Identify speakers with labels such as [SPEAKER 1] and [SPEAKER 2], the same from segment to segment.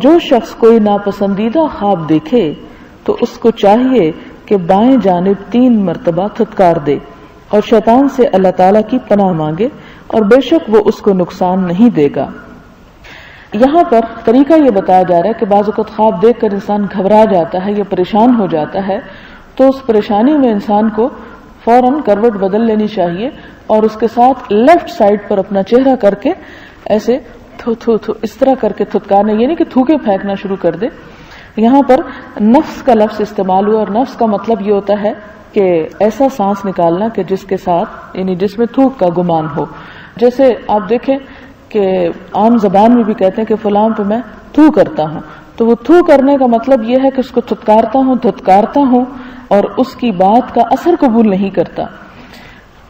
[SPEAKER 1] جو شخص کوئی ناپسندیدہ خواب دیکھے تو اس کو چاہیے کہ بائیں جانب 3 مرتبہ تھتکار دے اور شیطان سے اللہ تعالیٰ کی پناہ مانگے، اور بے شک وہ اس کو نقصان نہیں دے گا۔ یہاں پر طریقہ یہ بتایا جا رہا ہے کہ بعض اوقات خواب دیکھ کر انسان گھبرا جاتا ہے یا پریشان ہو جاتا ہے، تو اس پریشانی میں انسان کو فوراً کروٹ بدل لینی چاہیے اور اس کے ساتھ لیفٹ سائڈ پر اپنا چہرہ کر کے ایسے تھو تھو تھو اس طرح کر کے تھتکارنا، یہ نہیں کہ تھوکے پھینکنا شروع کر دے۔ یہاں پر نفس کا لفظ استعمال ہوا، اور نفس کا مطلب یہ ہوتا ہے کہ ایسا سانس نکالنا کہ جس کے ساتھ یعنی جس میں تھوک کا گمان ہو۔ جیسے آپ دیکھیں کہ عام زبان میں بھی کہتے ہیں کہ فلاں پہ میں تھو کرتا ہوں، تو وہ تھو کرنے کا مطلب یہ ہے کہ اس کو تھتکارتا ہوں دھتکارتا ہوں اور اس کی بات کا اثر قبول نہیں کرتا۔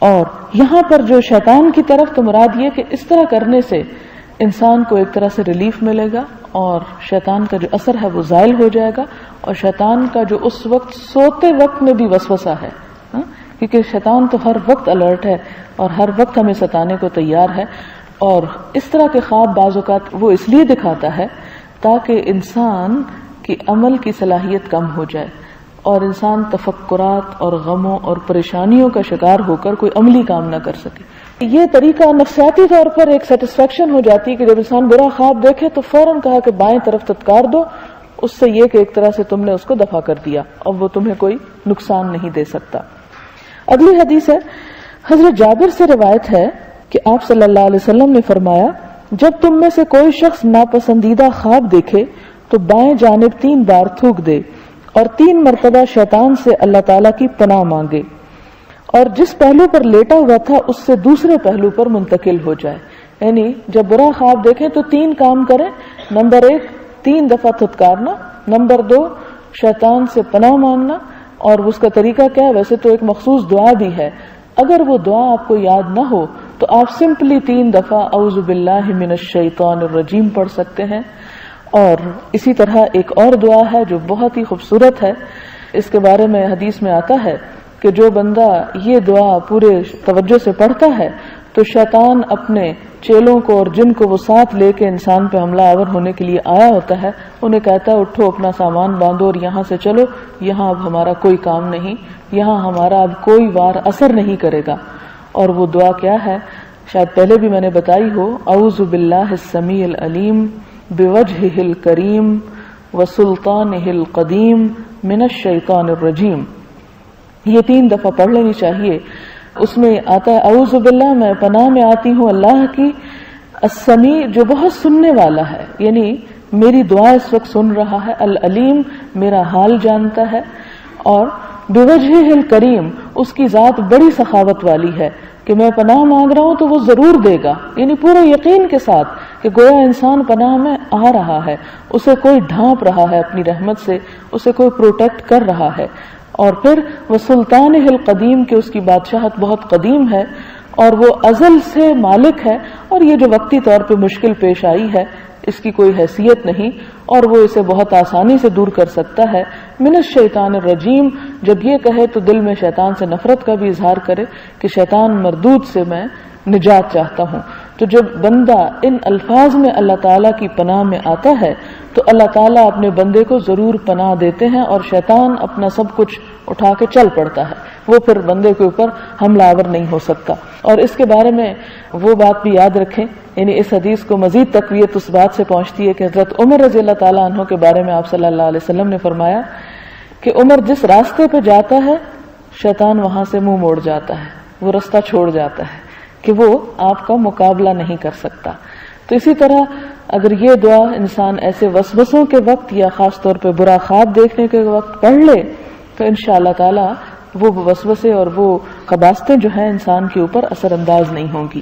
[SPEAKER 1] اور یہاں پر جو شیطان کی طرف تو مراد یہ کہ اس طرح کرنے سے انسان کو ایک طرح سے ریلیف ملے گا اور شیطان کا جو اثر ہے وہ زائل ہو جائے گا، اور شیطان کا جو اس وقت سوتے وقت میں بھی وسوسہ ہے، کیونکہ شیطان تو ہر وقت الرٹ ہے اور ہر وقت ہمیں ستانے کو تیار ہے، اور اس طرح کے خواب بعض اوقات وہ اس لیے دکھاتا ہے تاکہ انسان کی عمل کی صلاحیت کم ہو جائے اور انسان تفکرات اور غموں اور پریشانیوں کا شکار ہو کر کوئی عملی کام نہ کر سکے۔ یہ طریقہ نفسیاتی طور پر ایک سیٹسفیکشن ہو جاتی ہے کہ جب انسان برا خواب دیکھے تو فوراً کہا کہ بائیں طرف تتکار دو، اس سے یہ کہ ایک طرح سے تم نے اس کو دفع کر دیا اور وہ تمہیں کوئی نقصان نہیں دے سکتا۔ اگلی حدیث ہے، حضرت جابر سے روایت ہے کہ آپ صلی اللہ علیہ وسلم نے فرمایا، جب تم میں سے کوئی شخص ناپسندیدہ خواب دیکھے تو بائیں جانب 3 بار تھوک دے اور 3 مرتبہ شیطان سے اللہ تعالیٰ کی پناہ مانگے، اور جس پہلو پر لیٹا ہوا تھا اس سے دوسرے پہلو پر منتقل ہو جائے۔ یعنی جب برا خواب دیکھیں تو 3 کام کریں، نمبر 1 3 دفعہ تھتکارنا، نمبر 2 شیطان سے پناہ مانگنا، اور اس کا طریقہ کیا ہے؟ ویسے تو ایک مخصوص دعا بھی ہے، اگر وہ دعا آپ کو یاد نہ ہو تو آپ سمپلی 3 دفعہ اعوذ باللہ من الشیطان الرجیم پڑھ سکتے ہیں۔ اور اسی طرح ایک اور دعا ہے جو بہت ہی خوبصورت ہے، اس کے بارے میں حدیث میں آتا ہے کہ جو بندہ یہ دعا پورے توجہ سے پڑھتا ہے تو شیطان اپنے چیلوں کو اور جن کو وہ ساتھ لے کے انسان پہ حملہ آور ہونے کے لیے آیا ہوتا ہے انہیں کہتا ہے اٹھو اپنا سامان باندھو اور یہاں سے چلو، یہاں اب ہمارا کوئی کام نہیں، یہاں ہمارا اب کوئی وار اثر نہیں کرے گا۔ اور وہ دعا کیا ہے؟ شاید پہلے بھی میں نے بتائی ہو، اعوذ باللہ السمیع العلیم بوجہہ الکریم وسلطانہ القدیم من الشیطان الرجیم۔ یہ 3 دفعہ پڑھ لینی چاہیے۔ اس میں آتا ہے اعوذ باللہ، میں پناہ میں آتی ہوں اللہ کی، السمیع جو بہت سننے والا ہے، یعنی میری دعا اس وقت سن رہا ہے، العلیم میرا حال جانتا ہے، اور بوجہہ الکریم اس کی ذات بڑی سخاوت والی ہے کہ میں پناہ مانگ رہا ہوں تو وہ ضرور دے گا، یعنی پورے یقین کے ساتھ کہ گویا انسان پناہ میں آ رہا ہے، اسے کوئی ڈھانپ رہا ہے اپنی رحمت سے، اسے کوئی پروٹیکٹ کر رہا ہے۔ اور پھر وہ سلطانہ القدیم کہ اس کی بادشاہت بہت قدیم ہے اور وہ ازل سے مالک ہے، اور یہ جو وقتی طور پہ مشکل پیش آئی ہے اس کی کوئی حیثیت نہیں، اور وہ اسے بہت آسانی سے دور کر سکتا ہے۔ من الشیطان الرجیم، جب یہ کہے تو دل میں شیطان سے نفرت کا بھی اظہار کرے کہ شیطان مردود سے میں نجات چاہتا ہوں۔ تو جب بندہ ان الفاظ میں اللہ تعالیٰ کی پناہ میں آتا ہے تو اللہ تعالیٰ اپنے بندے کو ضرور پناہ دیتے ہیں، اور شیطان اپنا سب کچھ اٹھا کے چل پڑتا ہے، وہ پھر بندے کے اوپر حملہ آور نہیں ہو سکتا۔ اور اس کے بارے میں وہ بات بھی یاد رکھیں، یعنی اس حدیث کو مزید تقویت اس بات سے پہنچتی ہے کہ حضرت عمر رضی اللہ تعالیٰ عنہ کے بارے میں آپ صلی اللہ علیہ وسلم نے فرمایا کہ عمر جس راستے پہ جاتا ہے شیطان وہاں سے منہ موڑ جاتا ہے، وہ راستہ چھوڑ جاتا ہے کہ وہ آپ کا مقابلہ نہیں کر سکتا۔ تو اسی طرح اگر یہ دعا انسان ایسے وسوسوں کے وقت یا خاص طور پہ برا خواب دیکھنے کے وقت پڑھ لے تو انشاءاللہ تعالی وہ وسوسے اور وہ قباستیں جو ہیں انسان کے اوپر اثر انداز نہیں ہوں گی۔